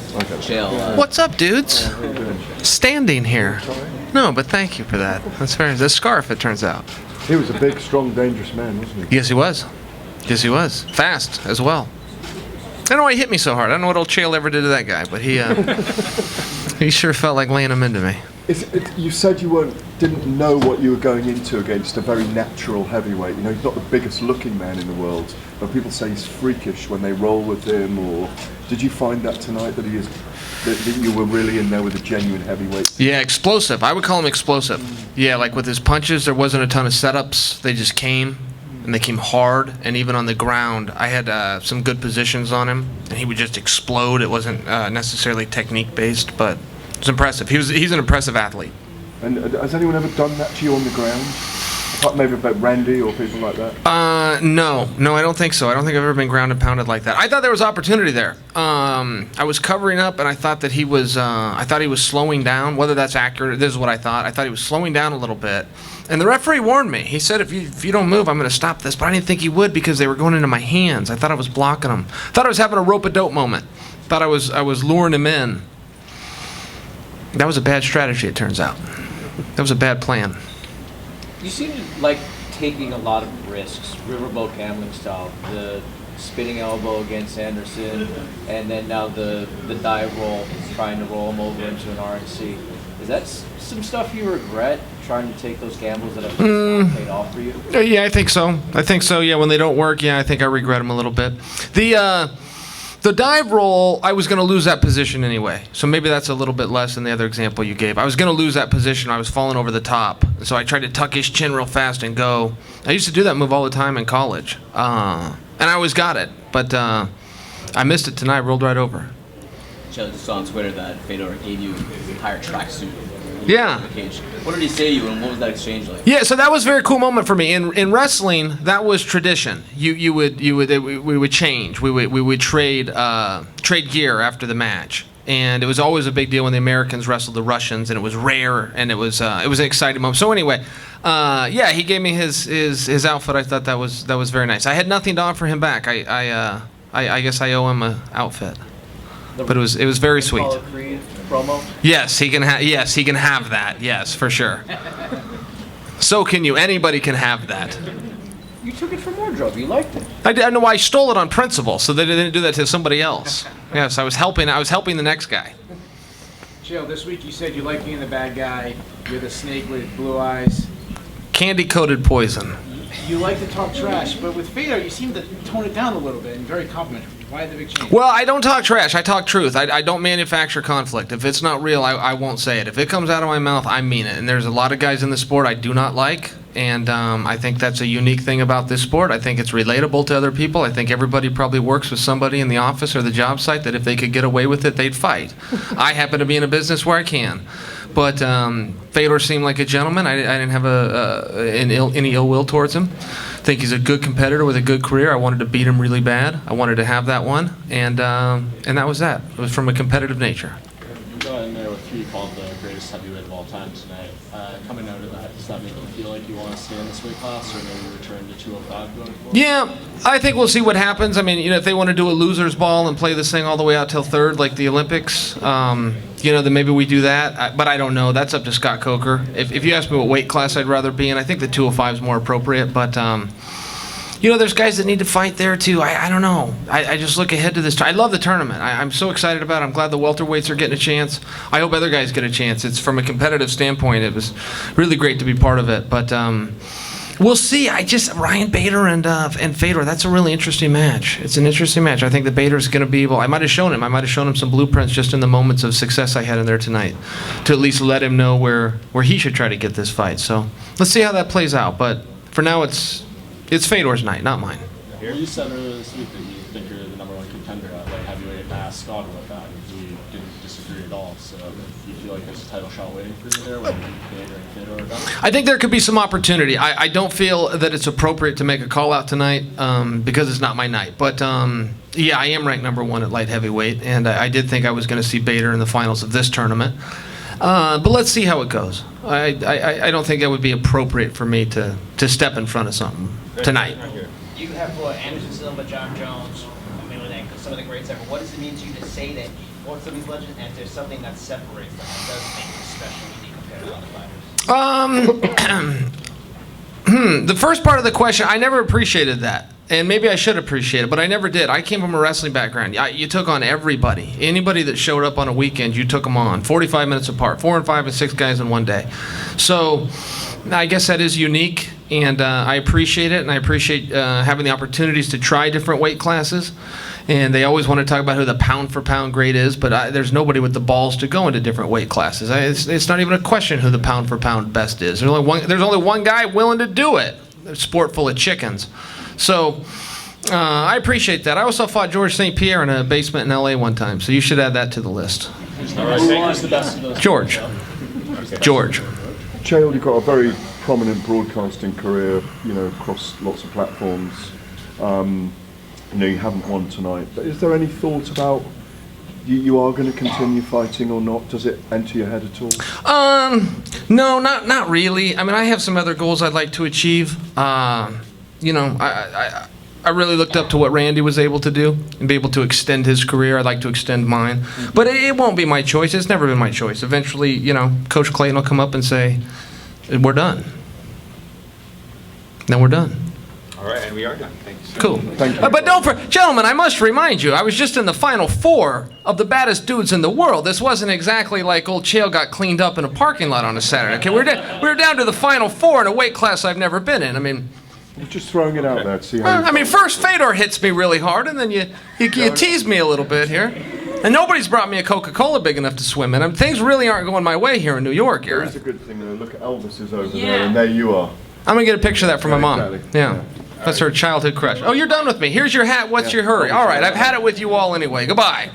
Chael. What's up, dudes? Standing here. No, but thank you for that. That's very. The scarf, it turns out. He was a big, strong, dangerous man, wasn't he? Yes, he was. Yes, he was. Fast as well. I don't know why he hit me so hard. I don't know what old Chael ever did to that guy, but he sure felt like laying him into me. You said you didn't know what you were going into against a very natural heavyweight. You know, he's not the biggest looking man in the world, but people say he's freakish when they roll with him. Or did you find that tonight that that you were really in there with a genuine heavyweight? Yeah, explosive. I would call him explosive. Yeah, like with his punches, there wasn't a ton of setups. They just came, and they came hard. And even on the ground, I had some good positions on him, and he would just explode. It wasn't necessarily technique based, but it's impressive. He's an impressive athlete. And has anyone ever done that to you on the ground? Apart maybe about Randy or people like that? No, I don't think so. I don't think I've ever been ground and pounded like that. I thought there was opportunity there. I was covering up, and I thought that he was slowing down. Whether that's accurate, this is what I thought. I thought he was slowing down a little bit. And the referee warned me. He said, if you don't move, I'm going to stop this. But I didn't think he would because they were going into my hands. I thought I was blocking him. I thought I was having a rope-a-dope moment. I thought I was luring him in. That was a bad strategy, it turns out. That was a bad plan. You seem to like taking a lot of risks, riverboat gambling style. The spinning elbow against Anderson, and then now the dive roll, trying to roll him over into an RNC. Is that some stuff you regret, trying to take those gambles that have paid off for you? Yeah, I think so. Yeah, when they don't work, I think I regret them a little bit. The dive roll, I was going to lose that position anyway. So maybe that's a little bit less than the other example you gave. I was going to lose that position. I was falling over the top. So I tried to tuck his chin real fast and go. I used to do that move all the time in college. And I always got it. But I missed it tonight, rolled right over. Chael just saw on Twitter that Fedor gave you the entire tracksuit. Yeah. What did he say to you, and what was that exchange like? Yeah, so that was a very cool moment for me. In wrestling, that was tradition. We would change. We would trade gear after the match, and it was always a big deal when the Americans wrestled the Russians, and it was rare, and it was an exciting moment. So anyway, he gave me his outfit. I thought that was very nice. I had nothing to offer him back. I guess I owe him an outfit, but it was very sweet. Promo? Yes, he can have that. Yes, for sure. So can you. Anybody can have that. You took it from wardrobe. You liked it. I know. I stole it on principle, so they didn't do that to somebody else. Yes, I was helping the next guy. Chael, this week you said you like being the bad guy. You're the snake with blue eyes. Candy-coated poison. You like to talk trash, but with Fedor, you seem to tone it down a little bit and very complimentary. Why the big change? Well, I don't talk trash. I talk truth. I don't manufacture conflict. If it's not real, I won't say it. If it comes out of my mouth, I mean it. And there's a lot of guys in the sport I do not like, and I think that's a unique thing about this sport. I think it's relatable to other people. I think everybody probably works with somebody in the office or the job site that if they could get away with it, they'd fight. I happen to be in a business where I can. But Fedor seemed like a gentleman. I didn't have any ill will towards him. I think he's a good competitor with a good career. I wanted to beat him really bad. I wanted to have that one, and that was that. It was from a competitive nature. You got in there with who you called the greatest heavyweight of all time tonight. Coming out of that, does that make you feel like you want to stay in this weight class, or maybe return to 205 going forward? Yeah, I think we'll see what happens. I mean, if they want to do a loser's ball and play this thing all the way out till third, like the Olympics, then maybe we do that. But I don't know. That's up to Scott Coker. If you ask me what weight class I'd rather be in, I think the 205 is more appropriate. But there's guys that need to fight there too. I don't know. I just look ahead to this. I love the tournament. I'm so excited about it. I'm glad the welterweights are getting a chance. I hope other guys get a chance. It's from a competitive standpoint. It was really great to be part of it. But we'll see. Ryan Bader and Fedor. That's a really interesting match. It's an interesting match. I think that Bader's going to be able. I might have shown him some blueprints just in the moments of success I had in there tonight, to at least let him know where he should try to get this fight. So let's see how that plays out. But for now, it's Fedor's night, not mine. You said earlier this week that you think you're the number one contender at light heavyweight, and I asked Scott about that, and he didn't disagree at all. So do you feel like there's a title shot waiting for you there, whether you Bader and Fedor or not? I think there could be some opportunity. I don't feel that it's appropriate to make a call out tonight because it's not my night. But I am ranked number one at light heavyweight, and I did think I was going to see Bader in the finals of this tournament. But let's see how it goes. I don't think that would be appropriate for me to step in front of something tonight. You have Anderson Silva, John Jones, some of the greats ever. What does it mean to you to say that sports of these legends, and if there's something that separates them that does make them special when you compare to other fighters? The first part of the question, I never appreciated that. And maybe I should appreciate it, but I never did. I came from a wrestling background. You took on everybody. Anybody that showed up on a weekend, you took them on. 45 minutes apart. 4 and 5 and 6 guys in one day. So I guess that is unique, and I appreciate it, and I appreciate having the opportunities to try different weight classes. And they always want to talk about who the pound-for-pound great is, but there's nobody with the balls to go into different weight classes. It's not even a question who the pound-for-pound best is. There's only one guy willing to do it. A sport full of chickens. So I appreciate that. I also fought George St. Pierre in a basement in L.A. one time, so you should add that to the list. All right, who's the best of those? George. George. Chael, you've got a very prominent broadcasting career, you know, across lots of platforms. You know, you haven't won tonight, but is there any thought about you are going to continue fighting or not? Does it enter your head at all? No, not really. I mean, I have some other goals I'd like to achieve. You know, I really looked up to what Randy was able to do and be able to extend his career. I'd like to extend mine. But it won't be my choice. It's never been my choice. Eventually, you know, Coach Clayton will come up and say, we're done. Then we're done. All right, and we are done. Thanks. Cool. Thank you. But gentlemen, I must remind you, I was just in the final 4 of the baddest dudes in the world. This wasn't exactly like old Chael got cleaned up in a parking lot on a Saturday. Okay, we were down to the final 4 in a weight class I've never been in. I mean, You're just throwing it out there to see how. I mean, first Fedor hits me really hard, and then you tease me a little bit here. And nobody's brought me a Coca-Cola big enough to swim in. I mean, things really aren't going my way here in New York, There Aaron. is a good thing though. Look at Elvis is over there, and there you are. I'm gonna get a picture of that from my mom. Exactly. Yeah. That's her childhood crush. Oh, you're done with me. Here's your hat. What's your hurry? All right, I've had it with you all anyway. Goodbye.